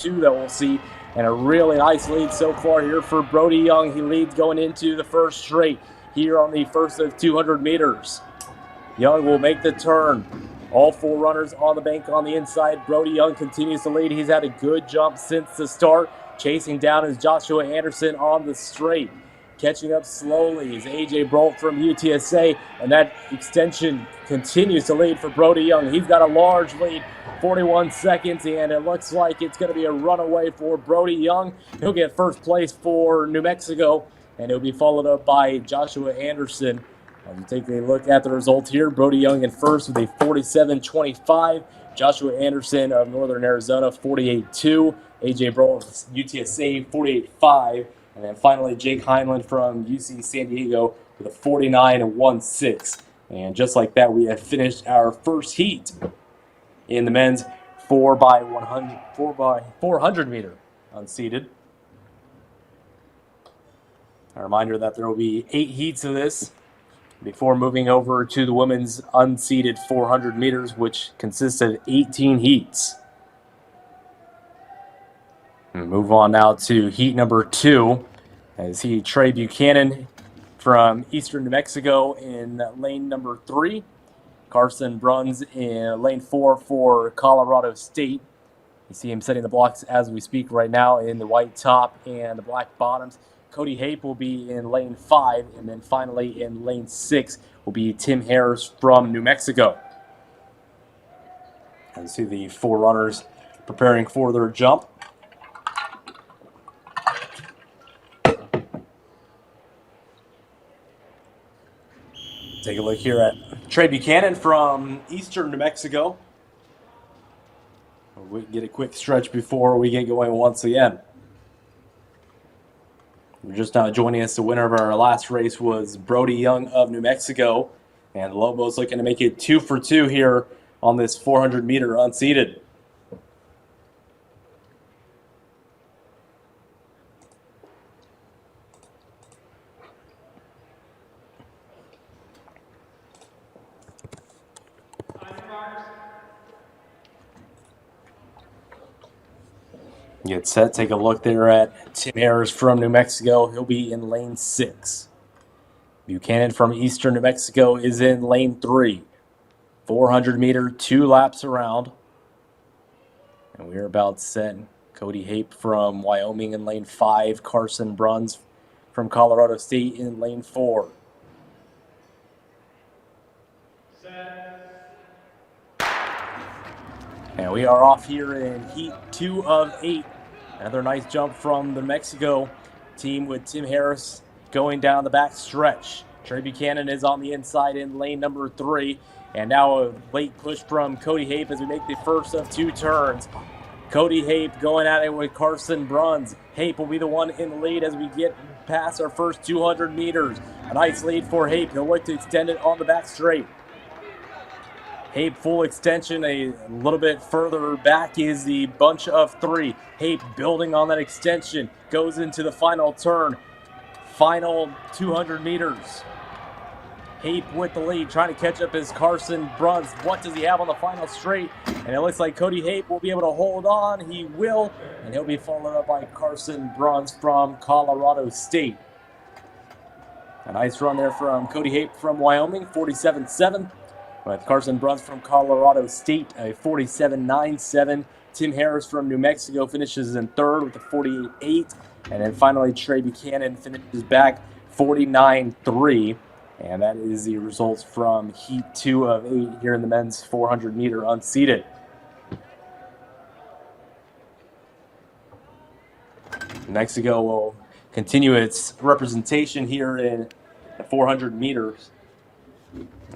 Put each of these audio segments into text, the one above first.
two that we'll see. And a really nice lead so far here for Brody Young. He leads going into the first straight here on the first of 200 meters. Young will make the turn. All four runners on the bank on the inside. Brody Young continues to lead. He's had a good jump since the start. Chasing down is Joshua Anderson on the straight. Catching up slowly is A.J. Brolt from UTSA, and that extension continues to lead for Brody Young. He's got a large lead, 41 seconds, and it looks like it's going to be a runaway for Brody Young. He'll get first place for New Mexico, and he'll be followed up by Joshua Anderson. As we take a look at the results here, Brody Young in first with a 47.25. Joshua Anderson of Northern Arizona, 48.2. A.J. Brolt of UTSA, 48.5. And then finally, Jake Heinlein from UC San Diego with a 49.16. And just like that, we have finished our first heat in the men's 4x400 meter unseated. A reminder that there will be 8 heats of this before moving over to the women's unseated 400 meters, which consists of 18 heats. And move on now to heat number 2. As Trey Buchanan from Eastern New Mexico in lane number 3. Carson Bruns in lane 4 for Colorado State. You see him setting the blocks as we speak right now in the white top and the black bottoms. Cody Hape will be in lane 5, and then finally in lane 6 will be Tim Harris from New Mexico. And see the 4 runners preparing for their jump. Take a look here at Trey Buchanan from Eastern New Mexico. We'll get a quick stretch before we get going once again. You're just now joining us. The winner of our last race was Brody Young of New Mexico. And the Lobos looking to make it 2 for 2 here on this 400 meter unseated. Get set, take a look there at Tim Harris from New Mexico. He'll be in lane 6. Buchanan from Eastern New Mexico is in lane 3. 400 meter, 2 laps around. And we're about set. Cody Hape from Wyoming in lane 5. Carson Bruns from Colorado State in lane 4. And we are off here in heat 2 of 8. Another nice jump from the Mexico team with Tim Harris going down the back stretch. Trey Buchanan is on the inside in lane number 3. And now a late push from Cody Hape as we make the first of 2 turns. Cody Hape going at it with Carson Bruns. Hape will be the one in the lead as we get past our first 200 meters. A nice lead for Hape. He'll look to extend it on the back straight. Hape full extension. A little bit further back is the bunch of 3. Hape building on that extension. Goes into the final turn. Final 200 meters. Hape with the lead, trying to catch up his Carson Bruns. What does he have on the final straight? And it looks like Cody Hape will be able to hold on. He will, and he'll be followed up by Carson Bruns from Colorado State. A nice run there from Cody Hape from Wyoming, 47.7. With Carson Bruns from Colorado State, a 47.97. Tim Harris from New Mexico finishes in 3rd with a 48.8. And then finally, Trey Buchanan finishes back 49.3. And that is the results from heat 2 of 8 here in the men's 400 meter unseated. New Mexico will continue its representation here in the 400 meters.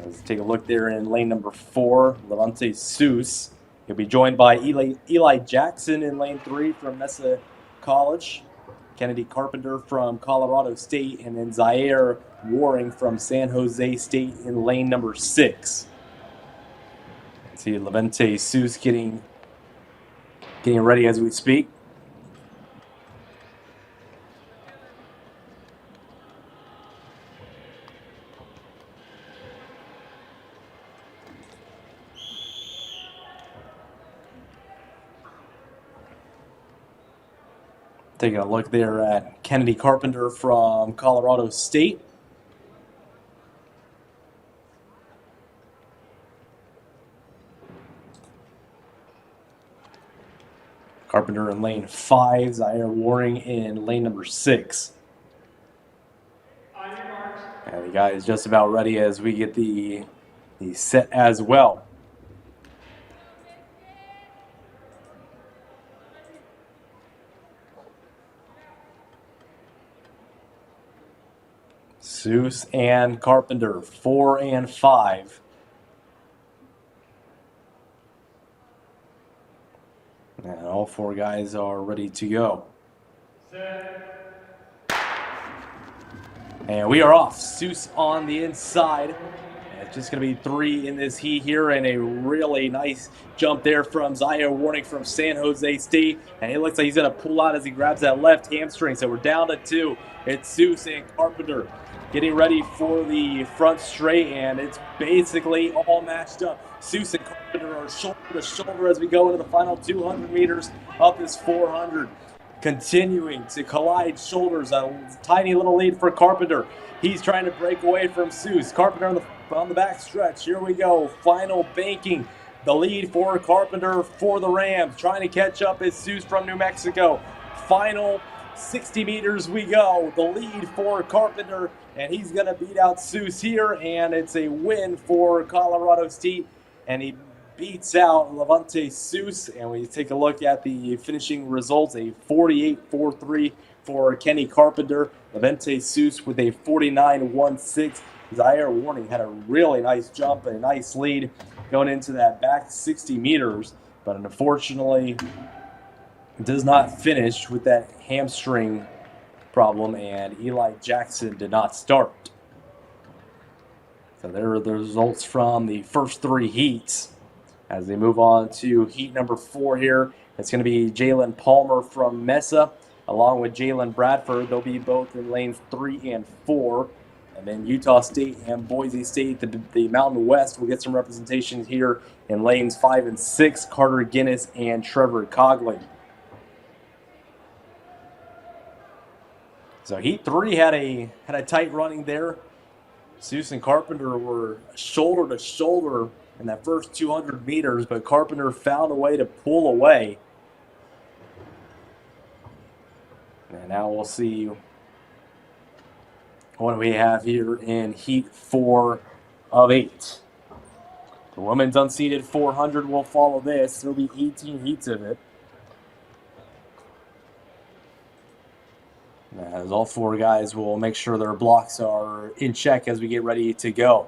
Let's take a look there in lane number 4, Levante Seuss. He'll be joined by Eli Jackson in lane 3 from Mesa College, Kennedy Carpenter from Colorado State, and then Zaire Waring from San Jose State in lane number 6. See Levante Seuss getting ready as we speak. Taking a look there at Kennedy Carpenter from Colorado State. Carpenter in lane 5, Zaire Waring in lane number 6. And the guy is just about ready as we get the set as well. Seuss and Carpenter, 4 and 5. And all 4 guys are ready to go. And we are off. Seuss on the inside. And it's just going to be 3 in this heat here, and a really nice jump there from Zaire Waring from San Jose State. And it looks like he's going to pull out as he grabs that left hamstring. So we're down to 2. It's Seuss and Carpenter getting ready for the front straight, and it's basically all matched up. Seuss and Carpenter are shoulder to shoulder as we go into the final 200 meters of this 400. Continuing to collide shoulders, a tiny little lead for Carpenter. He's trying to break away from Seuss. Carpenter on the back stretch. Here we go. Final banking. The lead for Carpenter for the Rams. Trying to catch up is Seuss from New Mexico. Final 60 meters we go. The lead for Carpenter, and he's going to beat out Seuss here, and it's a win for Colorado State, and he beats out Levante Seuss. And we take a look at the finishing results, a 48-4-3 for Kenny Carpenter. Levante Seuss with a 49-1-6. Zaire Waring had a really nice jump and a nice lead going into that back 60 meters, but unfortunately does not finish with that hamstring problem, and Eli Jackson did not start. So there are the results from the first 3 heats. As they move on to heat number 4 here, it's going to be Jalen Palmer from Mesa along with Jalen Bradford. They'll be both in lanes 3 and 4. And then Utah State and Boise State, the Mountain West, will get some representation here in lanes 5 and 6, Carter Guinness and Trevor Cogley. So heat 3 had a tight running there. Seuss and Carpenter were shoulder to shoulder in that first 200 meters, but Carpenter found a way to pull away. And now we'll see what we have here in heat 4 of 8. The women's unseeded 400 will follow this. There'll be 18 heats of it. As all 4 guys will make sure their blocks are in check as we get ready to go.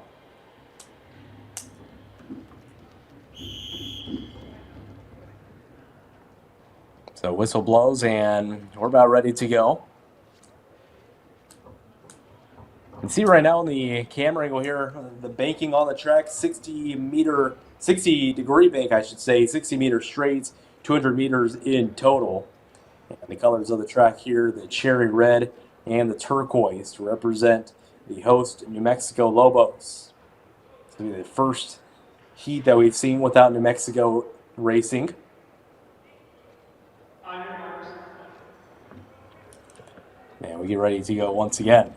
So whistle blows and we're about ready to go. You can see right now in the camera angle here, the banking on the track, 60 degree bank, I should say, 60 meter straights, 200 meters in total. And the colors of the track here, the cherry red and the turquoise, to represent the host New Mexico Lobos. This will be the first heat that we've seen without New Mexico racing. And we get ready to go once again.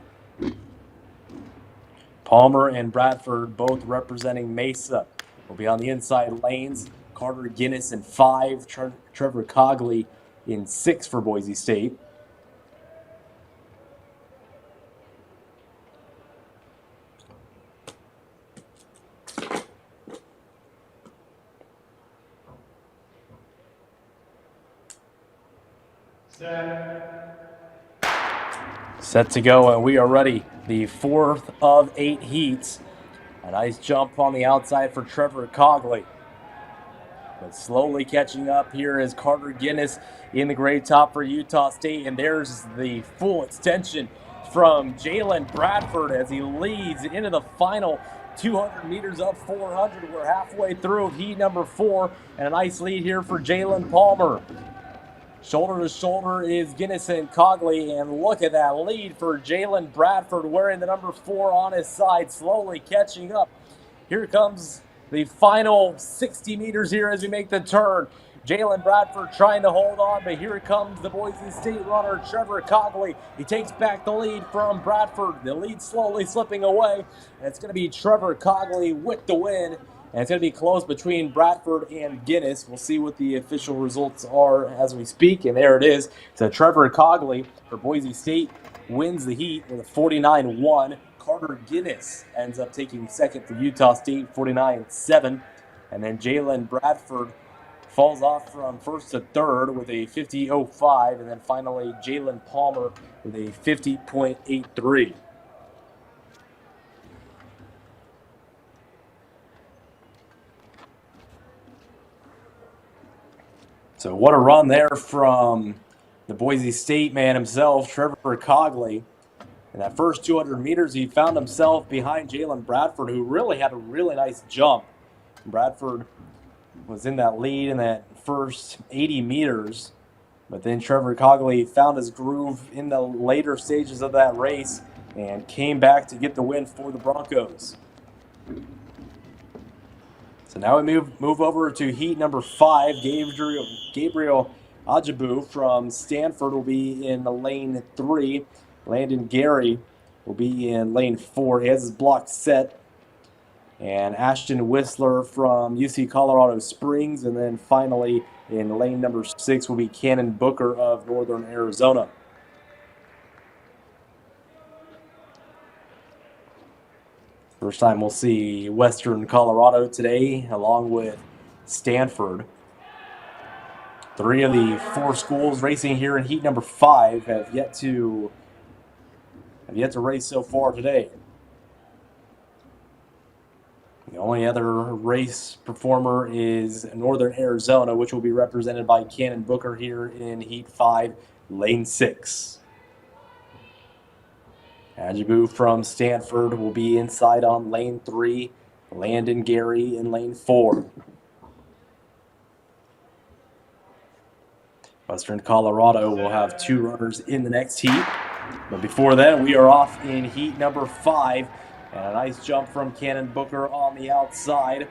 Palmer and Bradford both representing Mesa will be on the inside lanes. Carter Guinness in 5, Trevor Cogley in 6 for Boise State. Set to go, and we are ready. The 4th of 8 heats. A nice jump on the outside for Trevor Cogley. But slowly catching up here is Carter Guinness in the gray top for Utah State. And there's the full extension from Jalen Bradford as he leads into the final 200 meters of 400. We're halfway through heat number 4, and a nice lead here for Jalen Palmer. Shoulder to shoulder is Guinness and Cogley, and look at that lead for Jalen Bradford wearing the number 4 on his side, slowly catching up. Here comes the final 60 meters here as we make the turn. Jalen Bradford trying to hold on, but here comes the Boise State runner, Trevor Cogley. He takes back the lead from Bradford. The lead slowly slipping away, and it's going to be Trevor Cogley with the win. And it's going to be close between Bradford and Guinness. We'll see what the official results are as we speak, and there it is. So Trevor Cogley for Boise State wins the heat with a 49-1. Carter Guinness ends up taking second for Utah State, 49-7. And then Jalen Bradford falls off from first to third with a 50.05. And then finally, Jalen Palmer with a 50.83. So what a run there from the Boise State man himself, Trevor Cogley. In that first 200 meters, he found himself behind Jalen Bradford, who really had a really nice jump. Bradford was in that lead in that first 80 meters, but then Trevor Cogley found his groove in the later stages of that race and came back to get the win for the Broncos. So now we move over to heat number 5. Gabriel Ajabu from Stanford will be in lane 3. Landon Gary will be in lane 4. He has his block set. And Ashton Whistler from UC Colorado Springs. And then finally in lane number 6 will be Cannon Booker of Northern Arizona. First time we'll see Western Colorado today, along with Stanford. 3 of the 4 schools racing here in heat number 5 have yet to race so far today. The only other race performer is Northern Arizona, which will be represented by Cannon Booker here in heat 5, lane 6. Ajabu from Stanford will be inside on lane 3. Landon Gary in lane 4. Western Colorado will have 2 runners in the next heat. But before that, we are off in heat number 5. And a nice jump from Cannon Booker on the outside.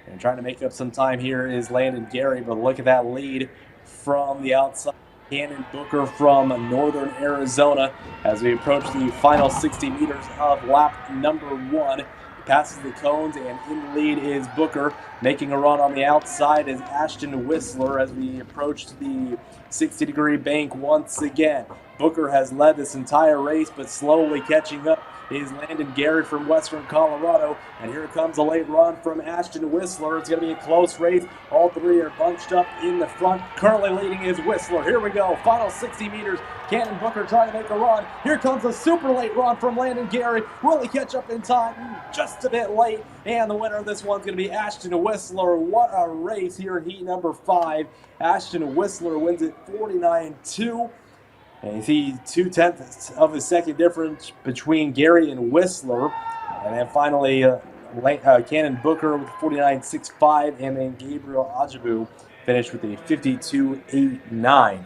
And trying to make up some time here is Landon Gary. But look at that lead from the outside. Cannon Booker from Northern Arizona as we approach the final 60 meters of lap number 1. Passes the cones, and in the lead is Booker. Making a run on the outside is Ashton Whistler as we approach the 60-degree bank once again. Booker has led this entire race, but slowly catching up is Landon Gary from Western Colorado. And here comes a late run from Ashton Whistler. It's going to be a close race. All 3 are bunched up in the front. Currently leading is Whistler. Here we go. Final 60 meters. Cannon Booker trying to make a run. Here comes a super late run from Landon Gary. Will he catch up in time? Just a bit late. And the winner of this one's going to be Ashton Whistler. What a race here in heat number 5. Ashton Whistler wins it 49-2. And you see 2/10 of a second difference between Gary and Whistler. And then finally, Cannon Booker with 49.65, and then Gabriel Ajabu finished with a 52.89.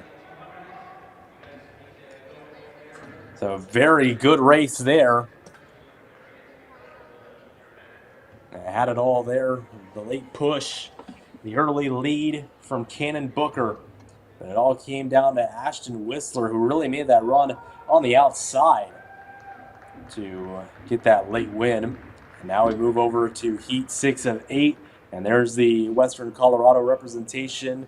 So very good race there. I had it all there. The late push, the early lead from Cannon Booker. And it all came down to Ashton Whistler, who really made that run on the outside to get that late win. And now we move over to heat 6 of 8. And there's the Western Colorado representation.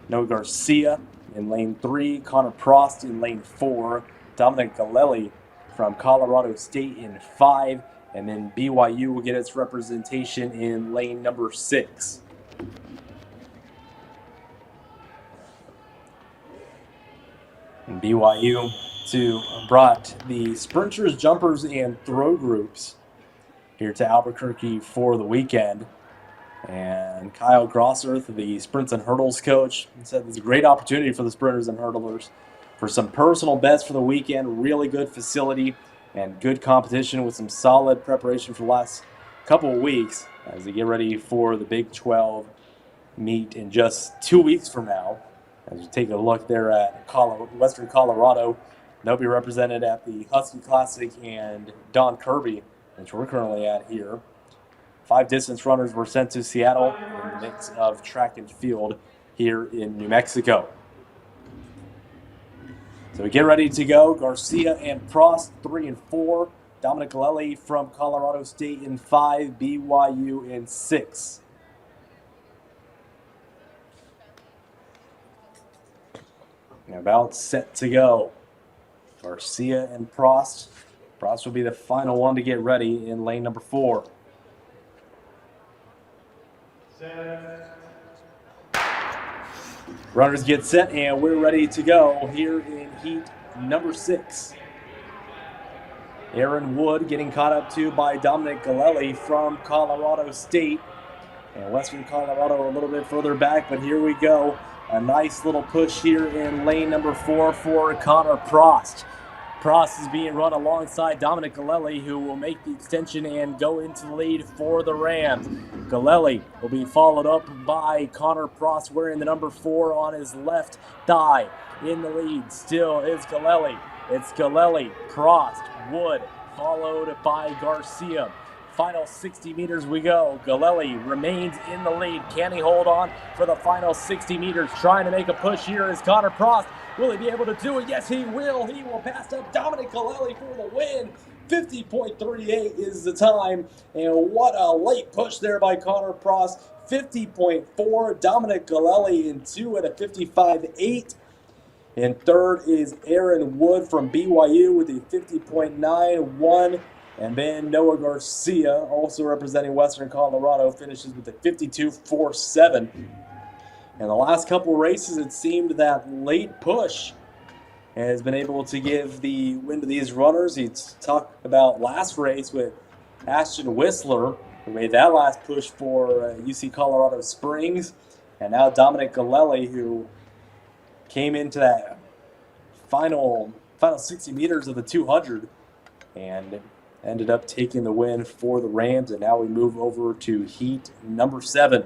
Noah Garcia in lane 3. Connor Prost in lane 4. Dominic Galelli from Colorado State in 5. And then BYU will get its representation in lane number 6. And BYU brought the sprinters, jumpers, and throw groups here to Albuquerque for the weekend. And Kyle Grosserth, the sprints and hurdles coach, said it's a great opportunity for the sprinters and hurdlers for some personal bests for the weekend. Really good facility and good competition with some solid preparation for the last couple of weeks as they get ready for the Big 12 meet in just 2 weeks from now. As you take a look there at Western Colorado, they'll be represented at the Husky Classic and Don Kirby, which we're currently at here. 5 distance runners were sent to Seattle in the mix of track and field here in New Mexico. So we get ready to go. Garcia and Prost, 3 and 4. Dominic Galelli from Colorado State in 5. BYU in 6. And about set to go. Garcia and Prost. Prost will be the final one to get ready in lane number 4. Runners get set, and we're ready to go here in heat number 6. Aaron Wood getting caught up to by Dominic Galelli from Colorado State. And Western Colorado a little bit further back, but here we go. A nice little push here in lane number 4 for Connor Prost. Prost is being run alongside Dominic Galelli, who will make the extension and go into the lead for the Rams. Galelli will be followed up by Connor Prost wearing the number 4 on his left thigh. In the lead still is Galelli. It's Galelli, Prost, Wood, followed by Garcia. Final 60 meters we go. Galelli remains in the lead. Can he hold on for the final 60 meters? Trying to make a push here is Connor Prost. Will he be able to do it? Yes, he will. He will pass up Dominic Galelli for the win. 50.38 is the time. And what a late push there by Connor Prost. 50.4. Dominic Galelli in 2 at a 55.8. And third is Aaron Wood from BYU with a 50.91. And then Noah Garcia, also representing Western Colorado, finishes with a 52.47. In the last couple races, it seemed that late push has been able to give the win to these runners. He talked about last race with Ashton Whistler, who made that last push for UC Colorado Springs. And now Dominic Galelli, who came into that final 60 meters of the 200 and ended up taking the win for the Rams. And now we move over to heat number 7.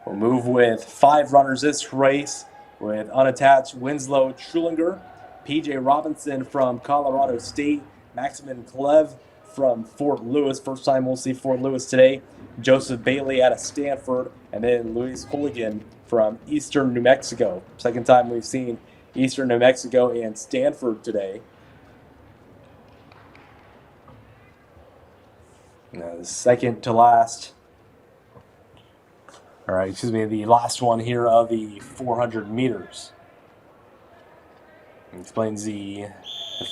We'll move with 5 runners this race with unattached Winslow Trulinger, PJ Robinson from Colorado State, Maximin Klev from Fort Lewis. First time we'll see Fort Lewis today. Joseph Bailey out of Stanford, and then Luis Hooligan from Eastern New Mexico. Second time we've seen Eastern New Mexico and Stanford today. The second to last, the last one here of the 400 meters. It explains the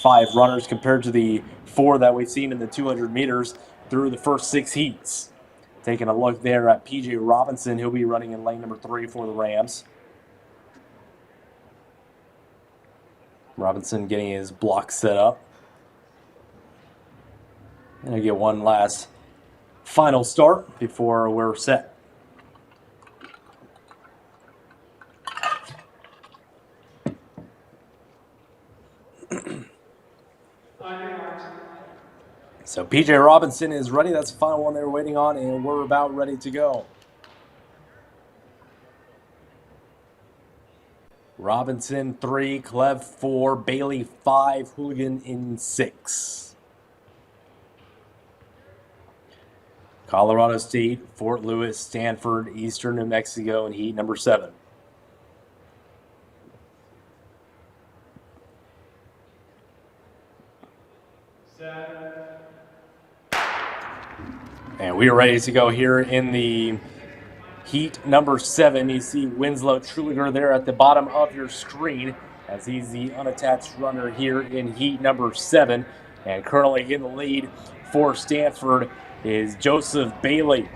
5 runners compared to the 4 that we've seen in the 200 meters through the first 6 heats. Taking a look there at PJ Robinson, he'll be running in lane number 3 for the Rams. Robinson getting his block set up. And I get one last final start before we're set. So PJ Robinson is ready. That's the final one they were waiting on, and we're about ready to go. Robinson 3, Klev 4, Bailey 5, Hooligan in 6. Colorado State, Fort Lewis, Stanford, Eastern New Mexico in heat number 7. And we are ready to go here in the heat number 7. You see Winslow Truliger there at the bottom of your screen as he's the unattached runner here in heat number 7. And currently in the lead for Stanford is Joseph Bailey.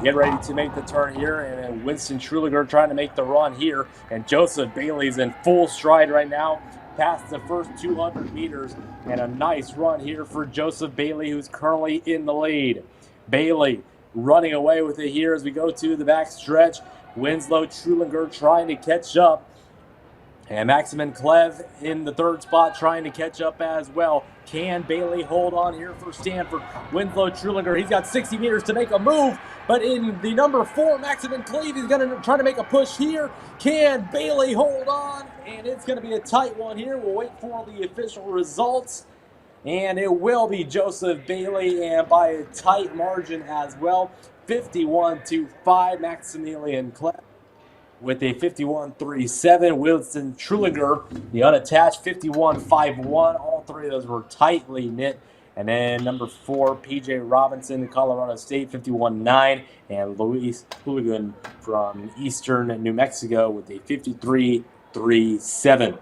Get ready to make the turn here, and Winston Truliger trying to make the run here. And Joseph Bailey's in full stride right now, past the first 200 meters. And a nice run here for Joseph Bailey, who's currently in the lead. Bailey running away with it here as we go to the back stretch. Winslow Trulinger trying to catch up. And Maximin Klev in the 3rd spot trying to catch up as well. Can Bailey hold on here for Stanford? Winslow Trulinger, he's got 60 meters to make a move. But in the number 4, Maximin Klev, he's going to try to make a push here. Can Bailey hold on? And it's going to be a tight one here. We'll wait for the official results. And it will be Joseph Bailey, and by a tight margin as well, 51-5. Maximilian Klepp with a 51-37. Wilson Trulinger, the unattached, 51-51. All three of those were tightly knit. And then number 4, P.J. Robinson, Colorado State, 51-9. And Luis Hooligan from Eastern New Mexico with a 53-37.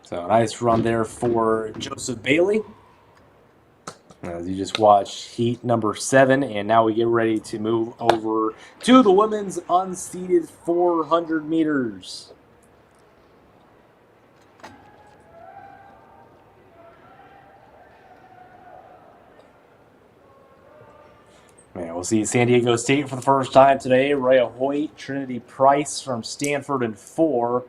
So a nice run there for Joseph Bailey. As you just watched heat number 7, and now we get ready to move over to the women's unseeded 400 meters. Yeah, we'll see San Diego State for the first time today. Rhea Hoyt, Trinity Price from Stanford in 4.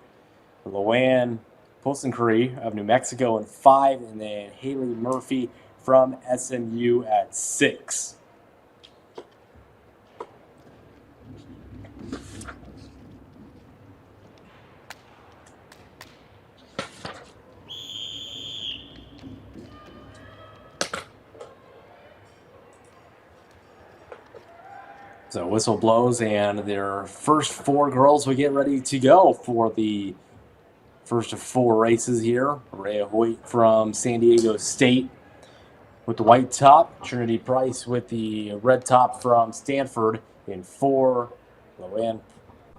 Luann Posencree of New Mexico in 5. And then Haley Murphy from SMU at 6. So whistle blows, and their first 4 girls will get ready to go for the first of 4 races here. Rhea Hoyt from San Diego State with the white top. Trinity Price with the red top from Stanford in 4. Luann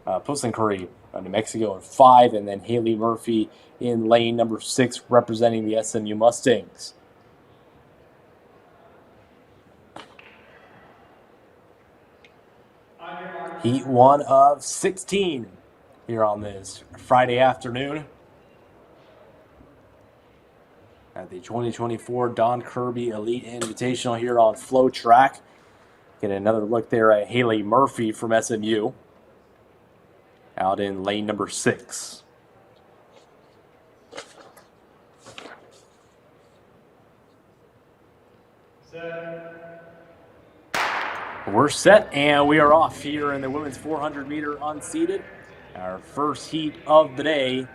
Posencree of New Mexico in 5. And then Haley Murphy in lane number 6 representing the SMU Mustangs. Heat 1 of 16 here on this Friday afternoon at the 2024 Don Kirby Elite Invitational here on FloTrack. Get another look there at Haley Murphy from SMU out in lane number 6. We're set, and we are off here in the women's 400-meter unseeded. Our first heat of the day.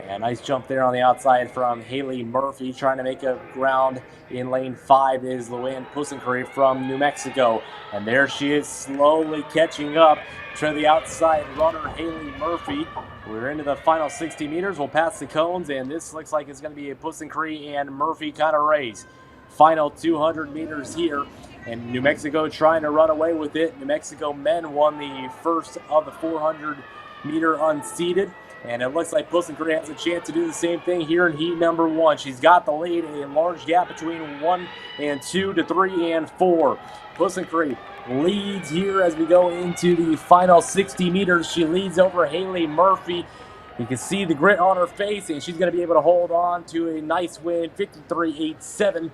And nice jump there on the outside from Haley Murphy. Trying to make up ground in lane 5 is Luann Posencree from New Mexico. And there she is, slowly catching up to the outside runner, Haley Murphy. We're into the final 60 meters. We'll pass the cones, and this looks like it's going to be a Posencree and Murphy kind of race. Final 200 meters here. And New Mexico trying to run away with it. New Mexico men won the first of the 400-meter unseeded. And it looks like Posencree has a chance to do the same thing here in heat number 1. She's got the lead, a large gap between 1 and 2 to 3 and 4. Posencree leads here as we go into the final 60 meters. She leads over Haley Murphy. You can see the grit on her face, and she's going to be able to hold on to a nice win, 53.87.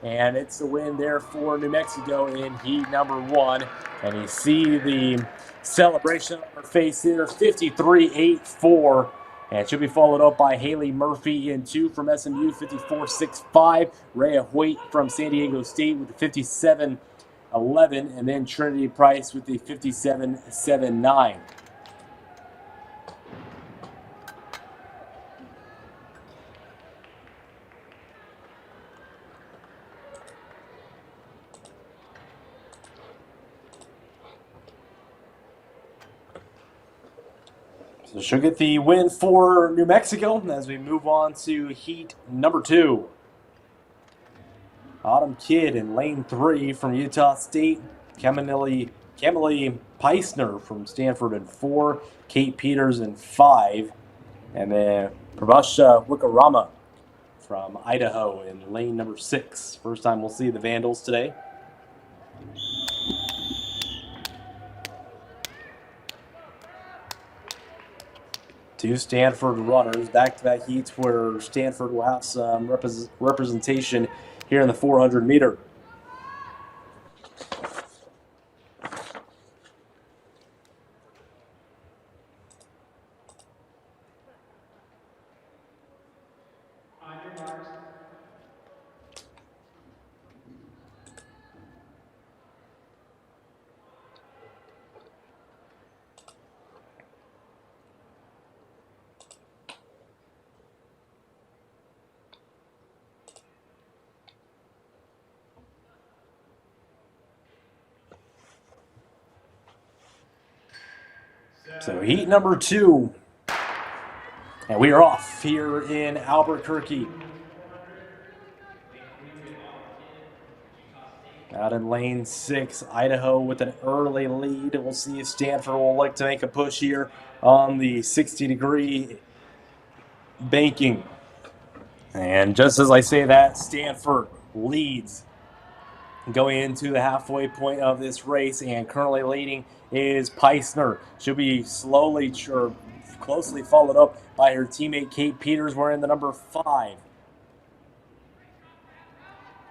And it's the win there for New Mexico in heat number 1. And you see the celebration on her face here, 53.84. And she'll be followed up by Haley Murphy in 2 from SMU, 54.65. Rhea Hoyt from San Diego State with the 57.11. And then Trinity Price with the 57.79. So she'll get the win for New Mexico as we move on to heat number 2. Autumn Kidd in lane 3 from Utah State. Camille Peisner from Stanford in 4. Kate Peters in 5. And then Prabhasha Wikarama from Idaho in lane number 6. First time we'll see the Vandals today. Two Stanford runners, back-to-back heats where Stanford will have some representation here in the 400-meter. So heat number 2. And we are off here in Albuquerque. Out in lane 6, Idaho with an early lead. We'll see if Stanford will look to make a push here on the 60-degree banking. And just as I say that, Stanford leads going into the halfway point of this race, and currently leading is Peisner. She'll be closely followed up by her teammate Kate Peters wearing the number 5.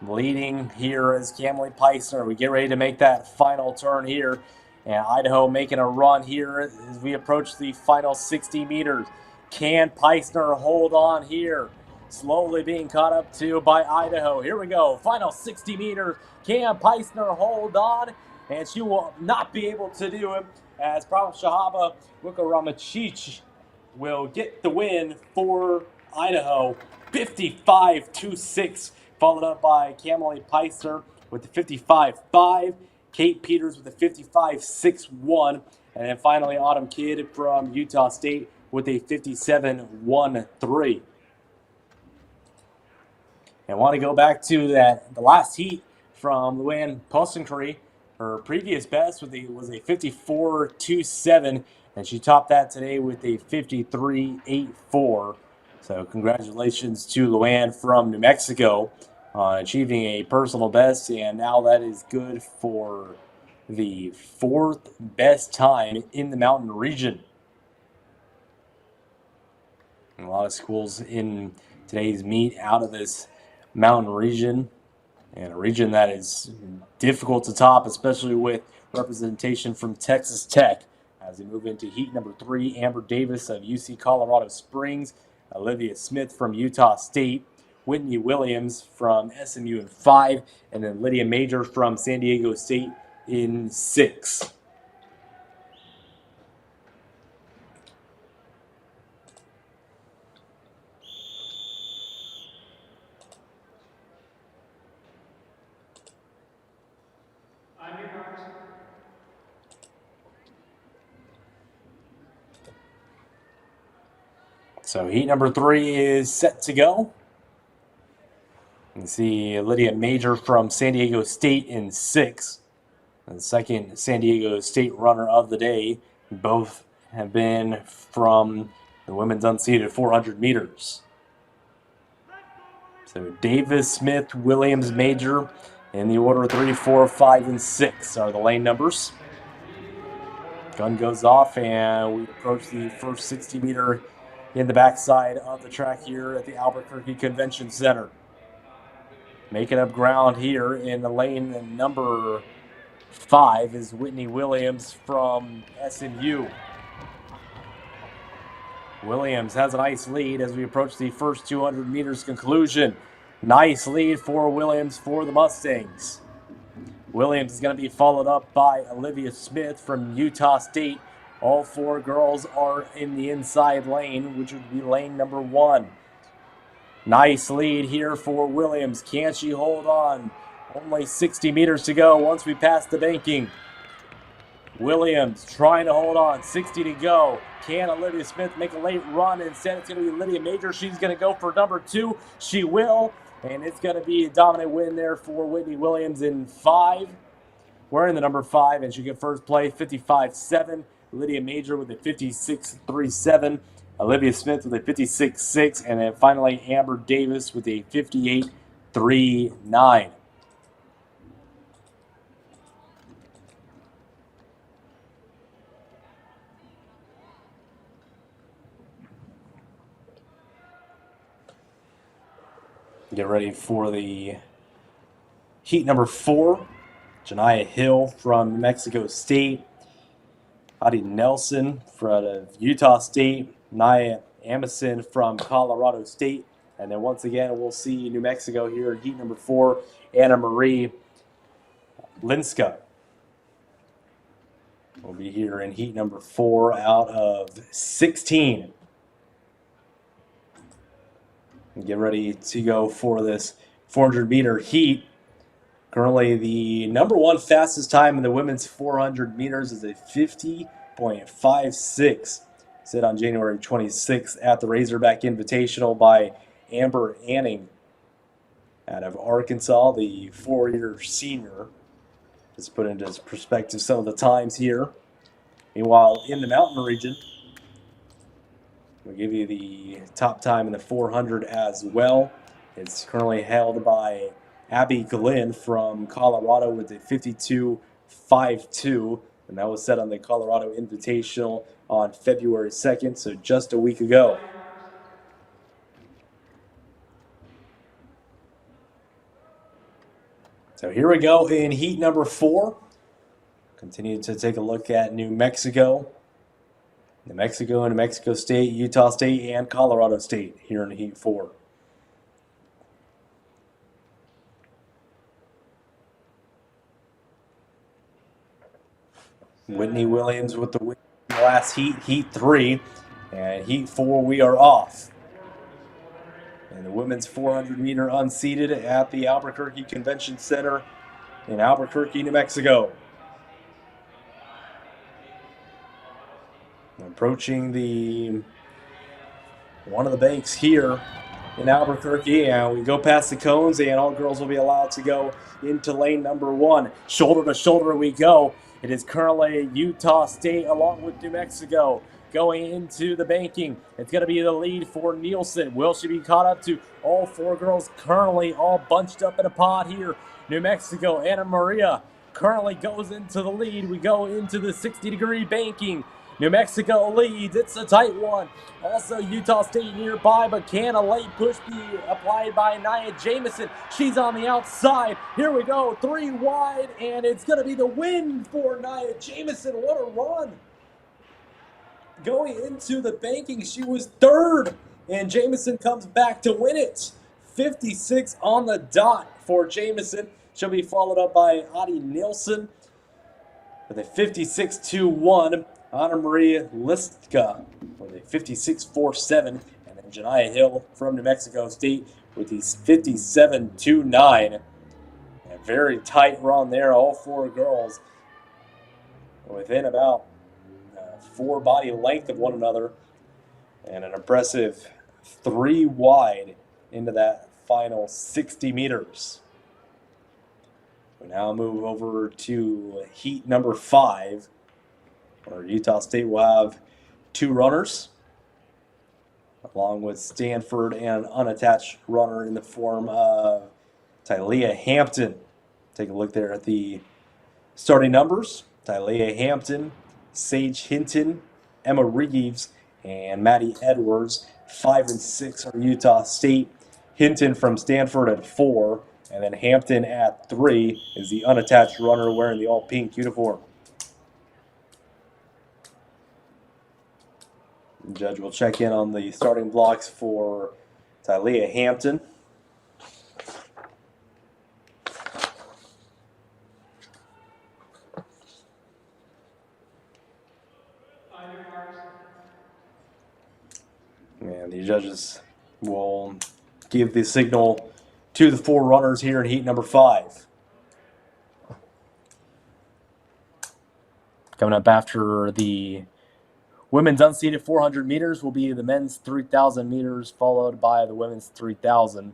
Leading here is Camille Peisner. We get ready to make that final turn here. And Idaho making a run here as we approach the final 60 meters. Can Peisner hold on here? Slowly being caught up to by Idaho. Here we go. Final 60 meters. Can Peisner hold on? And she will not be able to do it as Shahaba Wukaramachich will get the win for Idaho. 55-6. Followed up by Camille Peisner with the 55.5. Kate Peters with the 55.61. And then finally, Autumn Kidd from Utah State with a 57.13. And I want to go back to the last heat from Luann Postencurry. Her previous best was a 54.27, and she topped that today with a 53.84. So congratulations to Luann from New Mexico on achieving a personal best, and now that is good for the 4th best time in the mountain region. And a lot of schools in today's meet out of this mountain region, and a region that is difficult to top, especially with representation from Texas Tech. As we move into heat number 3, Amber Davis of UC Colorado Springs, Olivia Smith from Utah State, Whitney Williams from SMU in 5, and then Lydia Major from San Diego State in 6. So heat number 3 is set to go. You can see Lydia Major from San Diego State in 6. And the second San Diego State runner of the day. Both have been from the women's unseated 400 meters. So Davis, Smith, Williams, Major in the order 3, 4, 5, and 6 are the lane numbers. Gun goes off, and we approach the first 60 meter in the backside of the track here at the Albuquerque Convention Center. Making up ground here in the lane number 5 is Whitney Williams from SMU. Williams has a nice lead as we approach the first 200 meters conclusion. Nice lead for Williams for the Mustangs. Williams is going to be followed up by Olivia Smith from Utah State. All 4 girls are in the inside lane, which would be lane number 1. Nice lead here for Williams. Can she hold on? Only 60 meters to go once we pass the banking. Williams trying to hold on. 60 to go. Can Olivia Smith make a late run? Instead, it's going to be Lydia Major. She's going to go for number 2. She will. And it's going to be a dominant win there for Whitney Williams in 5. Wearing the number 5, and she get first place, 55.7. Lydia Major with a 56.37. Olivia Smith with a 56.6. And then finally, Amber Davis with a 58.39. Get ready for the heat number 4. Janiyah Hill from New Mexico State. Adi Nelson from Utah State. Nia Amison from Colorado State. And then once again, we'll see New Mexico here in heat number 4. Anna Marie Linska will be here in heat number 4 out of 16. Get ready to go for this 400-meter heat. Currently, the number one fastest time in the women's 400 meters is a 50.56. Set on January 26th at the Razorback Invitational by Amber Anning out of Arkansas, the four-year senior. Just put into perspective some of the times here. Meanwhile, in the mountain region, we'll give you the top time in the 400 as well. It's currently held by Abby Glenn from Colorado with a 52.52, and that was set on the Colorado Invitational on February 2nd, so just a week ago. So here we go in heat number 4. Continue to take a look at New Mexico. New Mexico State, Utah State, and Colorado State here in heat 4. Whitney Williams with the win in the last heat, heat 3. And heat 4, we are off. And the women's 400-meter unseated at the Albuquerque Convention Center in Albuquerque, New Mexico. Approaching one of the banks here in Albuquerque, and we go past the cones, and all girls will be allowed to go into lane number 1. Shoulder to shoulder we go. It is currently Utah State along with New Mexico going into the banking. It's going to be the lead for Nielsen. Will she be caught up to all 4 girls currently all bunched up in a pod here? New Mexico, Anna Maria currently goes into the lead. We go into the 60-degree banking. New Mexico leads. It's a tight one. Also Utah State nearby, but can a late push be applied by Nia Jamison? She's on the outside. Here we go, 3 wide, and it's going to be the win for Nia Jamison. What a run. Going into the banking, she was 3rd, and Jamison comes back to win it. 56 on the dot for Jamison. She'll be followed up by Adi Nielsen with a 56.21. Anna Maria Listka with a 56.47, and then Janiah Hill from New Mexico State with the 57.29. A very tight run there, all 4 girls within about 4 body length of one another, and an impressive 3 wide into that final 60 meters. We now move over to heat number 5. Where Utah State will have 2 runners, along with Stanford and an unattached runner in the form of Tylea Hampton. Take a look there at the starting numbers. Tylea Hampton, Sage Hinton, Emma Reeves, and Maddie Edwards. 5 and 6 are Utah State. Hinton from Stanford at 4, and then Hampton at 3 is the unattached runner wearing the all-pink uniform. The judge will check in on the starting blocks for Tylea Hampton. And the judges will give the signal to the 4 runners here in heat number 5. Coming up after the women's unseated 400 meters will be the men's 3,000 meters, followed by the women's 3,000.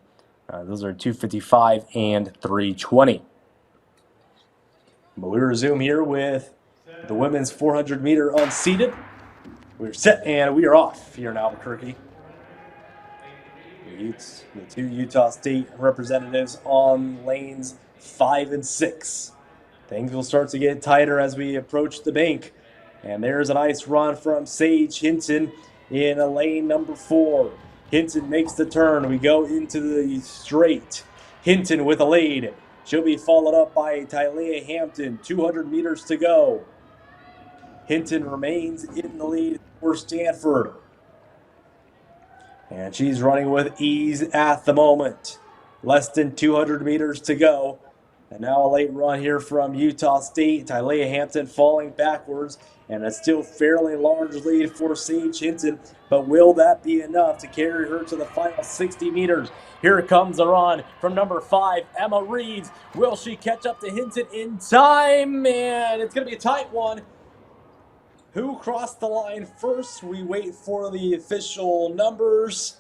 Those are 2:55 and 3:20. But we resume here with the women's 400 meter unseated. We're set and we are off here in Albuquerque. The 2 Utah State representatives on lanes 5 and 6. Things will start to get tighter as we approach the bank. And there's a nice run from Sage Hinton in lane number 4. Hinton makes the turn. We go into the straight. Hinton with a lead. She'll be followed up by Tylea Hampton. 200 meters to go. Hinton remains in the lead for Stanford. And she's running with ease at the moment. Less than 200 meters to go And now a late run here from Utah State. Tylea Hampton falling backwards, and a still fairly large lead for Sage Hinton. But will that be enough to carry her to the final 60 meters? Here comes a run from number 5, Emma Reeves. Will she catch up to Hinton in time? And it's going to be a tight one. Who crossed the line first? We wait for the official numbers.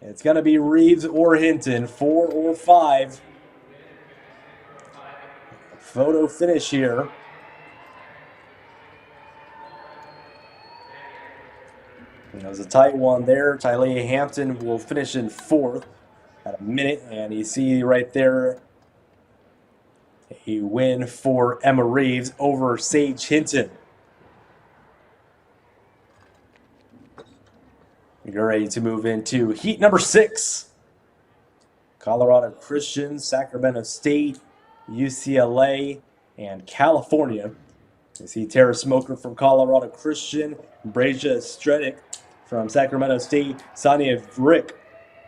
It's going to be Reeves or Hinton, 4 or 5. Photo finish here. And it was a tight one there. Tylea Hampton will finish in 4th at a minute. And you see right there a win for Emma Reeves over Sage Hinton. You're ready to move into heat number 6. Colorado Christian, Sacramento State, UCLA, and California. You see Tara Smoker from Colorado Christian, Brasia Stredick from Sacramento State, Sonia Vrick,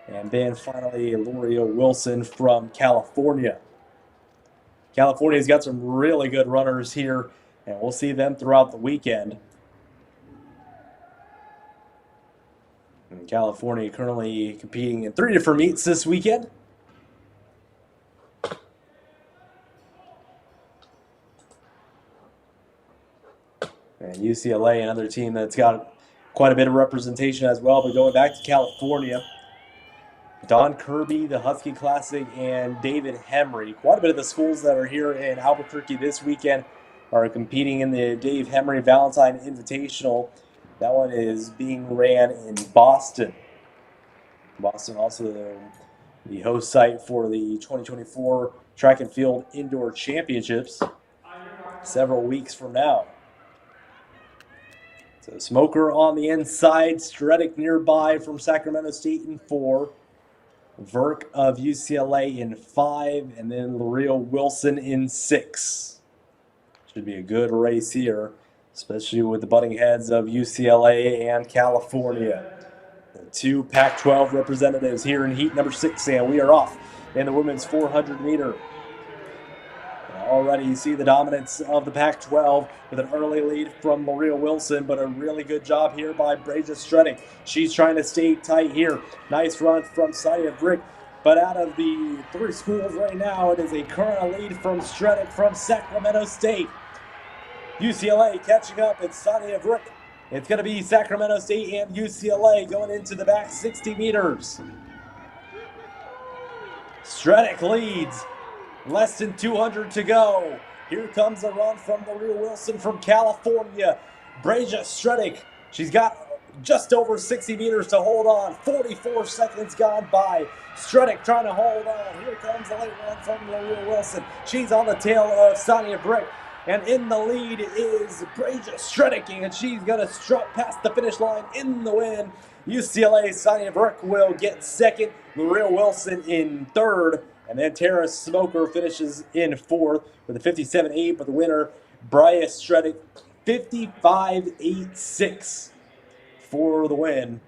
and then finally L'Oreal Wilson from California. California's got some really good runners here, and we'll see them throughout the weekend. And California currently competing in 3 different meets this weekend. And UCLA, another team that's got quite a bit of representation as well. But going back to California, Don Kirby, the Husky Classic, and David Hemry. Quite a bit of the schools that are here in Albuquerque this weekend are competing in the Dave Hemry Valentine Invitational. That one is being ran in Boston. Boston also the host site for the 2024 Track and Field Indoor Championships several weeks from now. So Smoker on the inside, Stredick nearby from Sacramento State in 4, Verk of UCLA in 5, and then L'Oreal Wilson in 6. Should be a good race here, especially with the butting heads of UCLA and California. The 2 Pac-12 representatives here in heat number 6, and we are off in the women's 400 meter. Already you see the dominance of the Pac-12 with an early lead from L'Oreal Wilson, but a really good job here by Brasia Stredick. She's trying to stay tight here. Nice run from Sonia Vrick. But out of the 3 schools right now, it is a current lead from Stredick from Sacramento State. UCLA catching up, it's Sonia Vrick. It's going to be Sacramento State and UCLA going into the back 60 meters. Stredick leads. Less than 200 to go. Here comes a run from L'Oreal Wilson from California. Brasia Stredick. She's got just over 60 meters to hold on. 44 seconds gone by. Stredick trying to hold on. Here comes the late run from L'Oreal Wilson. She's on the tail of Sonia Vrick. And in the lead is Brasia Stredick, and she's going to strut past the finish line in the win. UCLA Sonia Vrick will get 2nd. L'Oreal Wilson in 3rd. And then Tara Smoker finishes in 4th with a 57.8, but the winner, Brasia Stredick, 55.86 for the win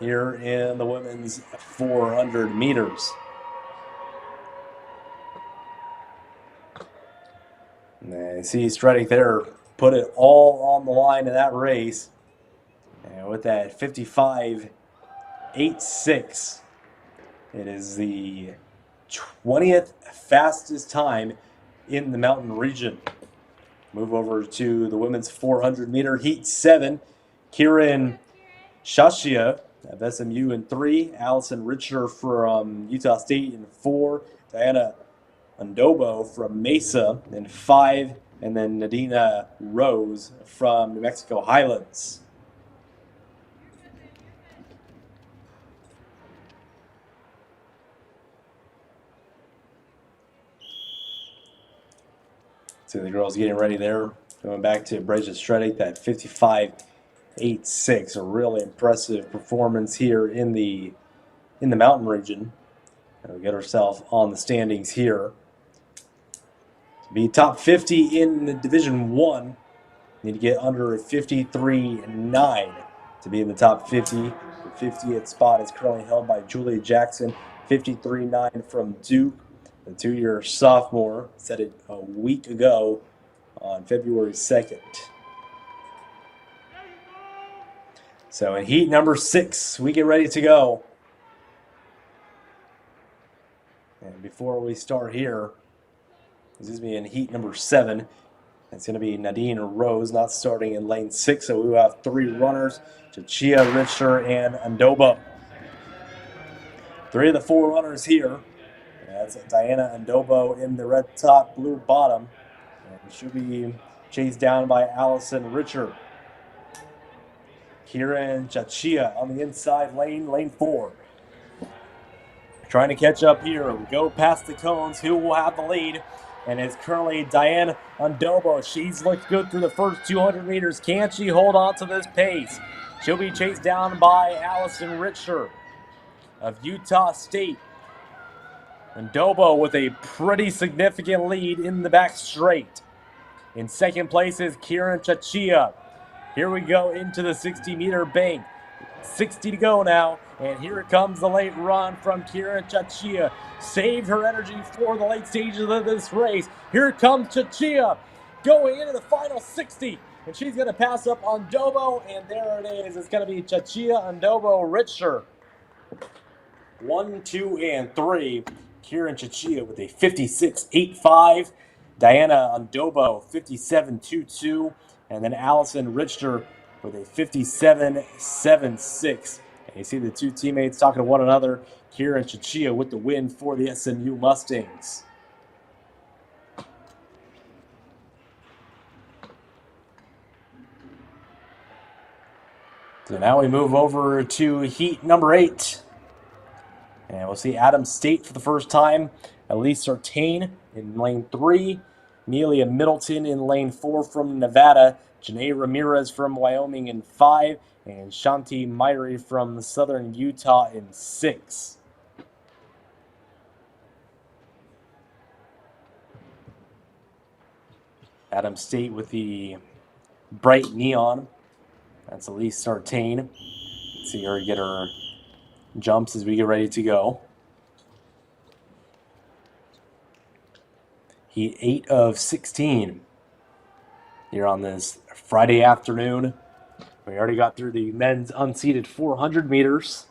here in the women's 400 meters. And you see Stredick there put it all on the line in that race. And with that 55.86, it is the 20th fastest time in the mountain region. Move over to the women's 400 meter heat 7. Kieran Shashia of SMU in 3. Allison Richer from Utah State in 4. Diana Undobo from Mesa in 5. And then Nadina Rose from New Mexico Highlands. So the girls getting ready there. Going back to Brasia Stredick, that 55.86, a really impressive performance here in the mountain region. And we get ourselves on the standings here. To be top 50 in the Division 1, need to get under a 53.9 to be in the top 50. The 50th spot is currently held by Julia Jackson, 53.9 from Duke. the two-year sophomore, said it a week ago on February 2nd. So in heat number 6, we get ready to go. And before we start here, this is in heat number 7. It's going to be Nadine Rose not starting in lane 6, so we will have 3 runners, Chachia, Richter, and Andobo. 3 of the 4 runners here. That's Diana Andobo in the red top, blue bottom. And she'll be chased down by Allison Richter. Kieran Chachia on the inside lane, lane 4. Trying to catch up here. We go past the cones. Who will have the lead? And it's currently Diane Andobo. She's looked good through the first 200 meters. Can she hold on to this pace? She'll be chased down by Allison Richter of Utah State. Andobo with a pretty significant lead in the back straight. In second place is Kieran Chachia. Here we go into the 60-meter bank. 60 to go now, and here comes the late run from Kieran Chachia. Saved her energy for the late stages of this race. Here comes Chachia going into the final 60, and she's going to pass up Andobo, and there it is. It's going to be Chachia, Andobo, Richter. 1, 2, and 3. Kieran Chachia with a 56.85. Diana Andobo, 57.22. And then Allison Richter with a 57.76. And you see the 2 teammates talking to one another. Kieran Chachia with the win for the SMU Mustangs. So now we move over to heat number 8. And we'll see Adams State for the first time. Elise Sartain in lane 3. Amelia Middleton in lane 4 from Nevada. Janae Ramirez from Wyoming in 5. And Shanti Myrie from Southern Utah in 6. Adams State with the bright neon. That's Elise Sartain. See her get her jumps as we get ready to go. Heat 8 of 16 here on this Friday afternoon. We already got through the men's unseated 400 meters.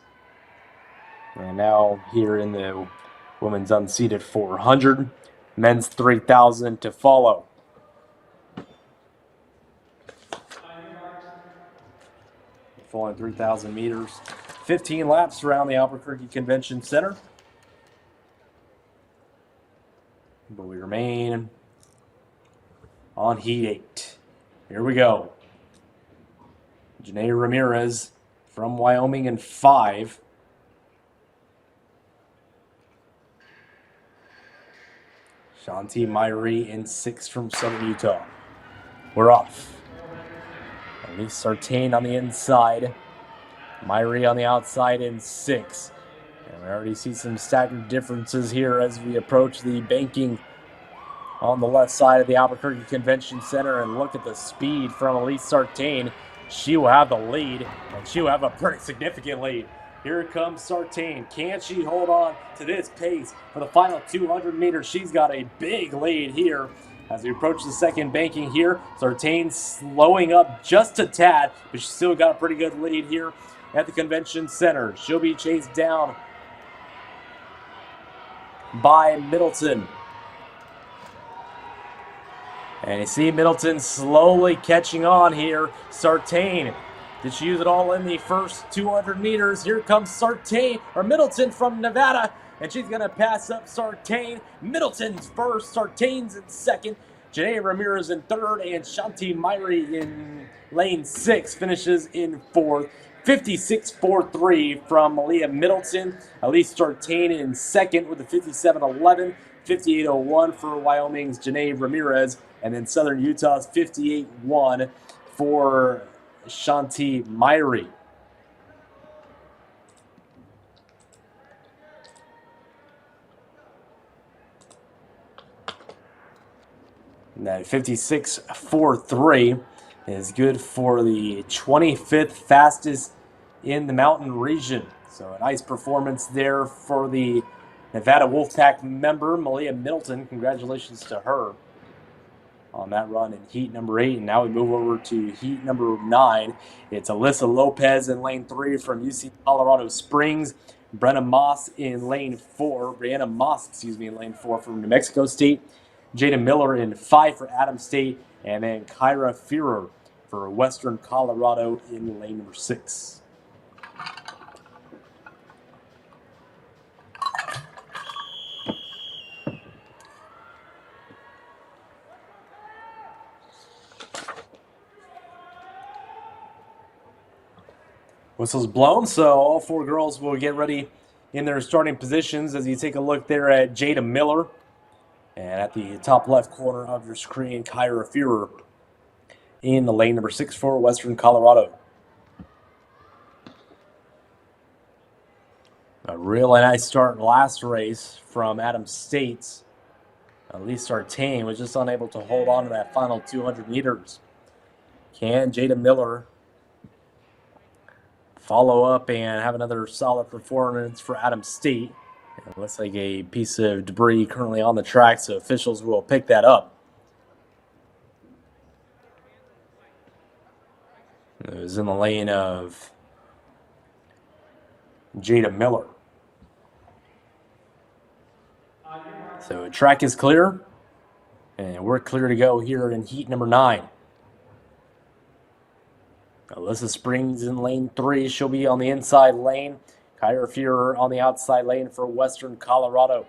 And now here in the women's unseated 400. Men's 3,000 to follow. Following 3,000 meters. 15 laps around the Albuquerque Convention Center. But we remain on heat 8. Here we go. Janae Ramirez from Wyoming in 5. Shanti Myrie in 6 from Southern Utah. We're off. Elise Sartain on the inside. Myrie on the outside in 6. And we already see some staggered differences here as we approach the banking on the left side of the Albuquerque Convention Center. And look at the speed from Elise Sartain. She will have the lead, and she will have a pretty significant lead. Here comes Sartain. Can she hold on to this pace for the final 200 meters? She's got a big lead here. As we approach the second banking here, Sartain slowing up just a tad, but she's still got a pretty good lead here at the Convention Center. She'll be chased down by Middleton. And you see Middleton slowly catching on here. Sartain, did she use it all in the first 200 meters? Here comes Middleton from Nevada. And she's going to pass up Sartain. Middleton's first, Sartain's in second. Janae Ramirez in third, and Shanti Myrie in lane 6 finishes in 4th. 56.43 from Malia Middleton. Elise Sartain in second with a 57.11. 58.01 for Wyoming's Janae Ramirez. And then Southern Utah's 58.1 for Shanti Myrie. And that 56.43 is good for the 25th fastest in the mountain region. So a nice performance there for the Nevada Wolfpack member Malia Middleton. Congratulations to her on that run in heat number 8. And now we move over to heat number 9. It's Alyssa Lopez in lane 3 from UC Colorado Springs. Brianna Moss in lane 4 in lane 4 from New Mexico State. Jada Miller in 5 for Adams State. And then Kyra Führer for Western Colorado in lane number 6. Whistle's blown, so all 4 girls will get ready in their starting positions as you take a look there at Jada Miller. And at the top left corner of your screen, Kyra Führer in the lane number 6 for Western Colorado. A really nice start last race from Adams State's Elise Sartain was just unable to hold on to that final 200 meters. Can Jada Miller follow up and have another solid performance for Adams State? It looks like a piece of debris currently on the track, so officials will pick that up. It was in the lane of Jada Miller. So track is clear, and we're clear to go here in heat number 9. Alyssa Springs in lane 3. She'll be on the inside lane. Kyra Führer on the outside lane for Western Colorado.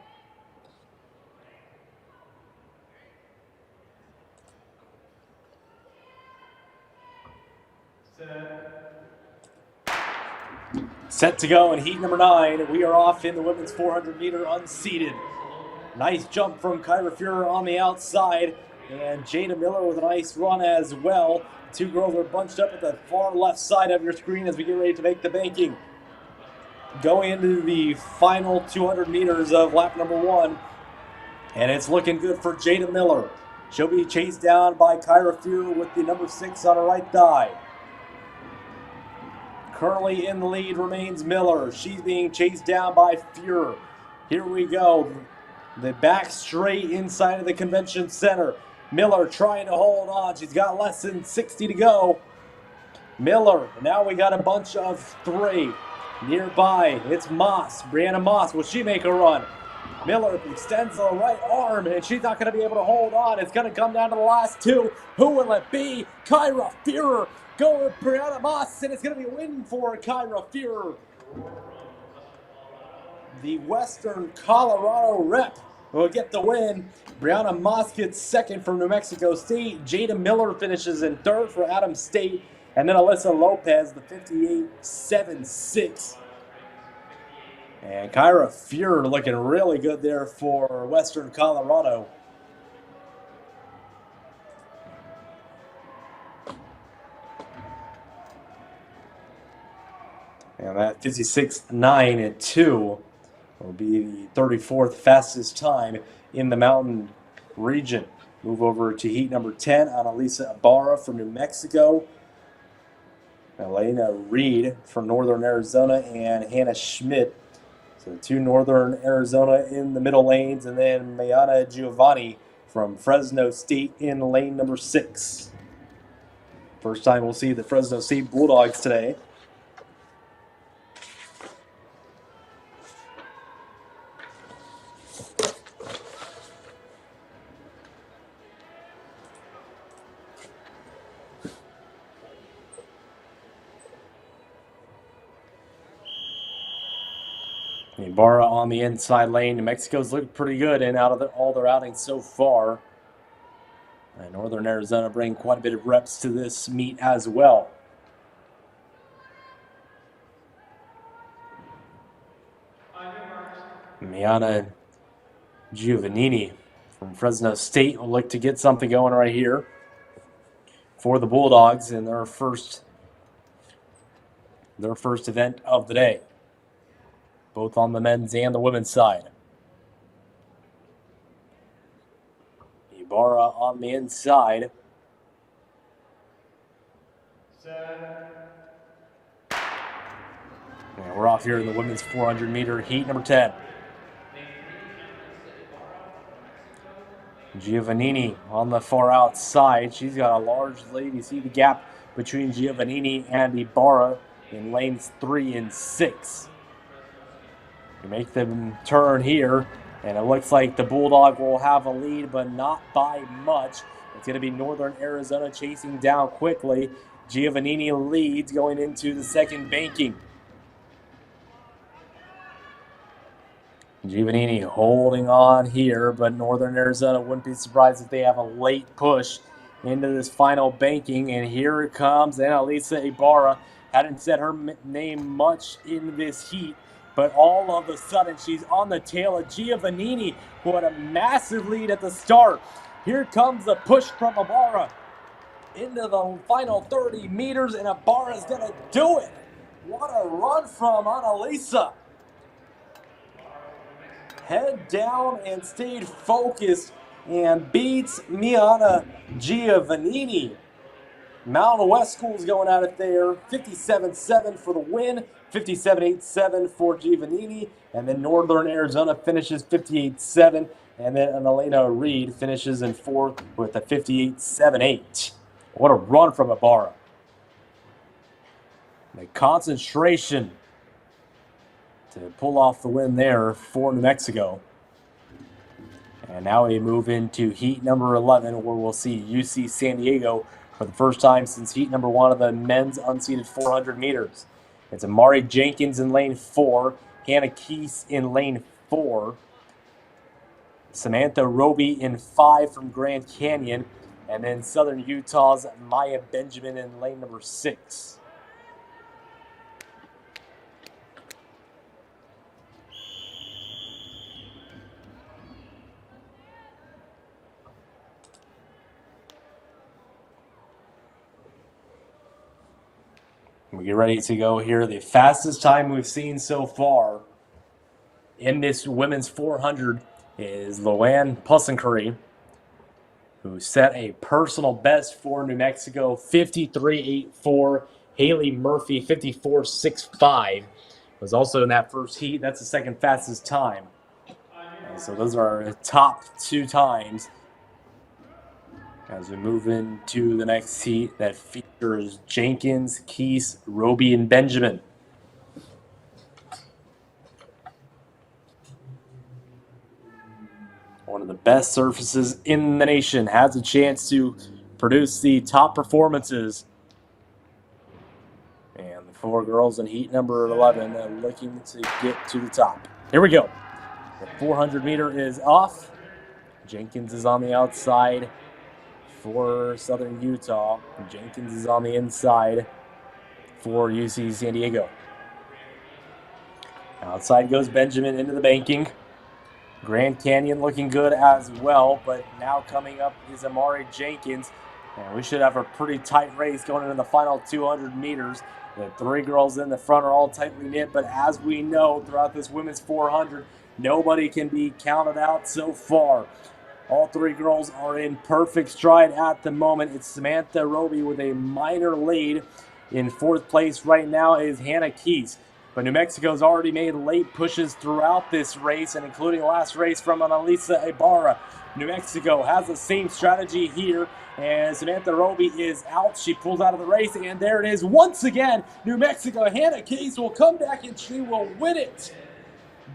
Set to go in heat number 9. We are off in the women's 400 meter unseated. Nice jump from Kyra Führer on the outside, and Jada Miller with a nice run as well. 2 girls are bunched up at the far left side of your screen as we get ready to make the banking. Going into the final 200 meters of lap number 1, and it's looking good for Jada Miller. She'll be chased down by Kyra Führer with the number 6 on her right thigh. Currently in the lead remains Miller. She's being chased down by Führer. Here we go. The back straight inside of the convention center. Miller trying to hold on. She's got less than 60 to go. Miller. Now we got a bunch of 3. Nearby, it's Moss. Brianna Moss. Will she make a run? Miller extends the right arm, and she's not going to be able to hold on. It's going to come down to the last 2. Who will it be? Kyra Führer. Go with Brianna Moss, and it's going to be a win for Kyra Führer. The Western Colorado rep will get the win. Brianna Moss gets second from New Mexico State. Jada Miller finishes in third for Adams State. And then Alyssa Lopez, the 58.76. And Kyra Führer looking really good there for Western Colorado. And that 56.92 will be the 34th fastest time in the mountain region. Move over to heat number 10, Annalisa Ibarra from New Mexico. Elena Reed from Northern Arizona and Hannah Schmidt. So 2 Northern Arizona in the middle lanes, and then Mayana Giovanni from Fresno State in lane number 6. First time we'll see the Fresno State Bulldogs today. Ibarra on the inside lane. New Mexico's looked pretty good and out of all their outings so far. And Northern Arizona bring quite a bit of reps to this meet as well. Miana Giovannini from Fresno State will look to get something going right here for the Bulldogs in their first event of the day, both on the men's and the women's side. Ibarra on the inside. And we're off here in the women's 400 meter heat number 10. Giovannini on the far outside. She's got a large lead. You see the gap between Giovannini and Ibarra in lanes 3 and 6. You make them turn here, and it looks like the Bulldog will have a lead, but not by much. It's going to be Northern Arizona chasing down quickly. Giovannini leads going into the second banking. Giovannini holding on here, but Northern Arizona wouldn't be surprised if they have a late push into this final banking. And here it comes, Annalisa Ibarra. Hadn't said her name much in this heat, but all of a sudden she's on the tail of Giovannini, who had a massive lead at the start. Here comes the push from Ibarra into the final 30 meters, and Ibarra's going to do it. What a run from Annalisa. Head down and stayed focused and beats Miana Giovannini. Mountain West School's going at it there. 57-7 for the win. 57-8-7 for Giovannini. And then Northern Arizona finishes 58-7. And then Elena Reed finishes in fourth with a 58-7-8. What a run from Ibarra. The concentration to pull off the win there for New Mexico. And now we move into heat number 11, where we'll see UC San Diego for the first time since heat number 1 of the men's unseated 400 meters. It's Amari Jenkins in lane 4, Hannah Keese in lane 4, Samantha Roby in 5 from Grand Canyon, and then Southern Utah's Maya Benjamin in lane number 6. We get ready to go here. The fastest time we've seen so far in this women's 400 is Luann Pussencurry, who set a personal best for New Mexico, 53.84. Haley Murphy, 54.65. Was also in that first heat. That's the second fastest time. So those are our top 2 times. As we move into the next heat that features Jenkins, Keese, Roby, and Benjamin. One of the best surfaces in the nation has a chance to produce the top performances. And the 4 girls in heat number 11 are looking to get to the top. Here we go. The 400 meter is off. Jenkins is on the outside for Southern Utah. Jenkins is on the inside for UC San Diego. Outside goes Benjamin into the banking. Grand Canyon looking good as well, but now coming up is Amari Jenkins. And we should have a pretty tight race going into the final 200 meters. The 3 girls in the front are all tightly knit, but as we know throughout this women's 400, nobody can be counted out so far. All 3 girls are in perfect stride at the moment. It's Samantha Roby with a minor lead. In 4th place right now is Hannah Keese. But New Mexico's already made late pushes throughout this race, and including last race from Annalisa Ibarra. New Mexico has the same strategy here, and Samantha Roby is out. She pulls out of the race, and there it is once again. New Mexico, Hannah Keese will come back, and she will win it.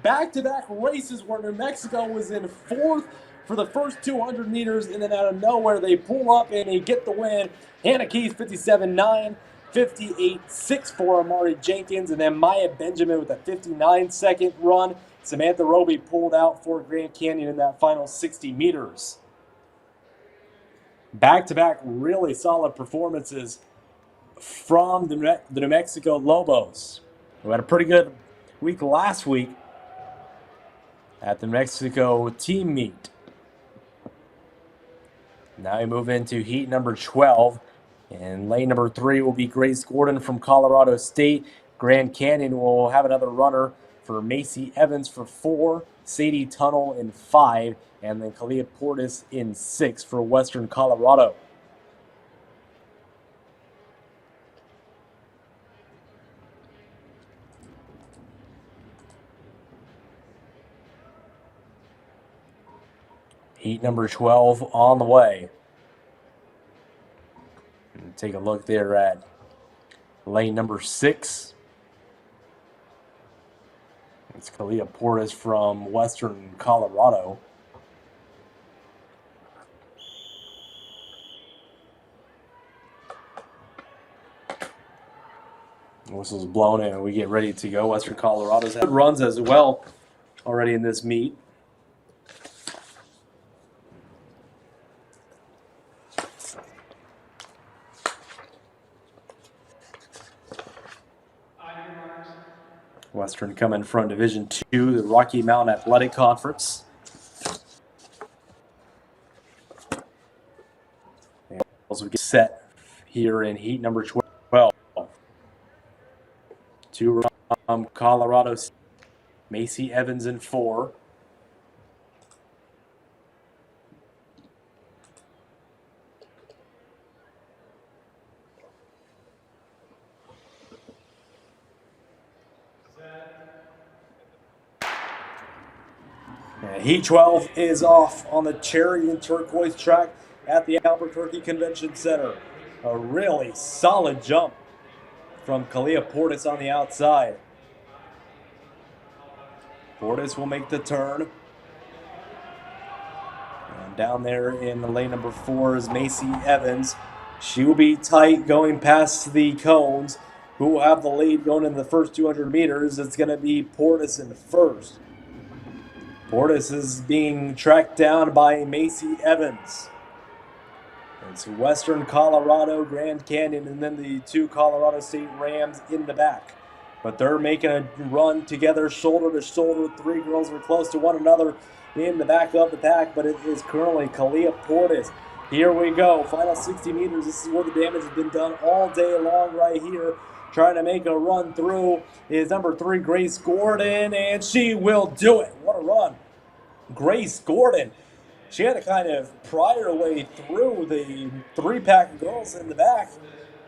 Back-to-back races where New Mexico was in 4th for the first 200 meters, and then out of nowhere, they pull up and they get the win. Hannah Keese, 57.9. 58.6 for Amari Jenkins, and then Maya Benjamin with a 59-second run. Samantha Roby pulled out for Grand Canyon in that final 60 meters. Back-to-back really solid performances from the New Mexico Lobos, who had a pretty good week last week at the New Mexico team meet. Now we move into heat number 12. And lane number 3 will be Grace Gordon from Colorado State. Grand Canyon will have another runner for Macy Evans for 4, Sadie Tunnel in 5, and then Kalia Portis in 6 for Western Colorado. Heat number 12 on the way. And take a look there at lane number 6. It's Kalia Portis from Western Colorado. Whistle's blown and we get ready to go. Western Colorado's had runs as well already in this meet. Western coming from Division II, the Rocky Mountain Athletic Conference. And also get set here in heat number 12. 2 from Colorado, Macy Evans in 4. And heat 12 is off on the cherry and turquoise track at the Albuquerque Convention Center. A really solid jump from Kalia Portis on the outside. Portis will make the turn. And down there in the lane number 4 is Macy Evans. She will be tight going past the cones. Who will have the lead going in the first 200 meters? It's going to be Portis in first. Portis is being tracked down by Macy Evans. It's Western Colorado, Grand Canyon, and then the 2 Colorado State Rams in the back. But they're making a run together, shoulder to shoulder. 3 girls are close to one another in the back of the pack, but it is currently Kalia Portis. Here we go, final 60 meters. This is where the damage has been done all day long right here. Trying to make a run through is number 3, Grace Gordon, and she will do it. What a run. Grace Gordon. She had to kind of pry her way through the 3-pack of girls in the back.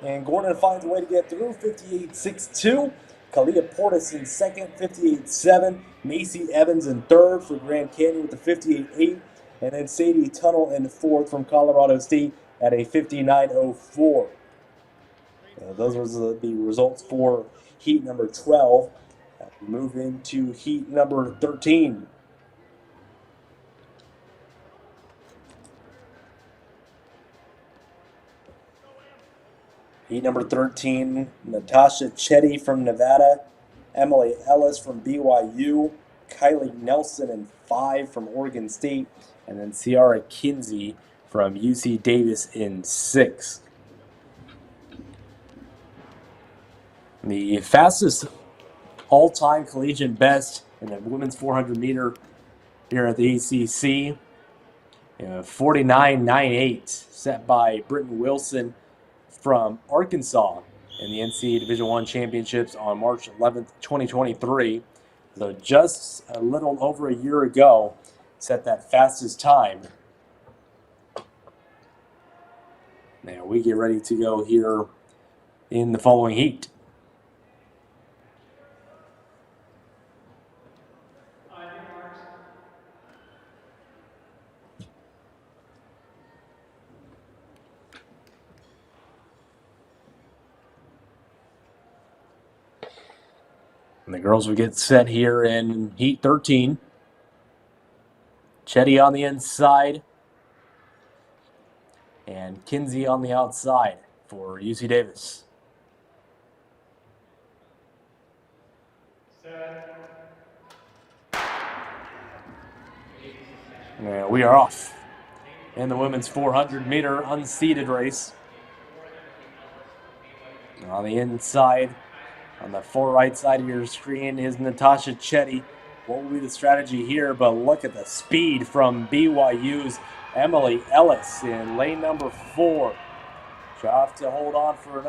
And Gordon finds a way to get through, 58.62. Kalia Portis in second, 58.7. Macy Evans in third for Grand Canyon with the 58.8. And then Sadie Tunnel in fourth from Colorado State at a 59.04. Those were the results for heat number 12. Move into heat number 13. Heat number 13, Natasha Chetty from Nevada, Emily Ellis from BYU, Kylie Nelson in 5 from Oregon State, and then Ciara Kinsey from UC Davis in 6. The fastest all-time collegiate best in the women's 400 meter here at the ACC, 49.98, set by Britton Wilson from Arkansas in the NCAA Division I Championships on March 11th, 2023. So just a little over a year ago, set that fastest time. Now we get ready to go here in the following heat. And the girls will get set here in heat 13. Chetty on the inside. And Kinsey on the outside for UC Davis. And we are off in the women's 400 meter unseeded race. On the inside, on the far right side of your screen is Natasha Chetty. What will be the strategy here? But look at the speed from BYU's Emily Ellis in lane number 4. She'll have to hold on for another.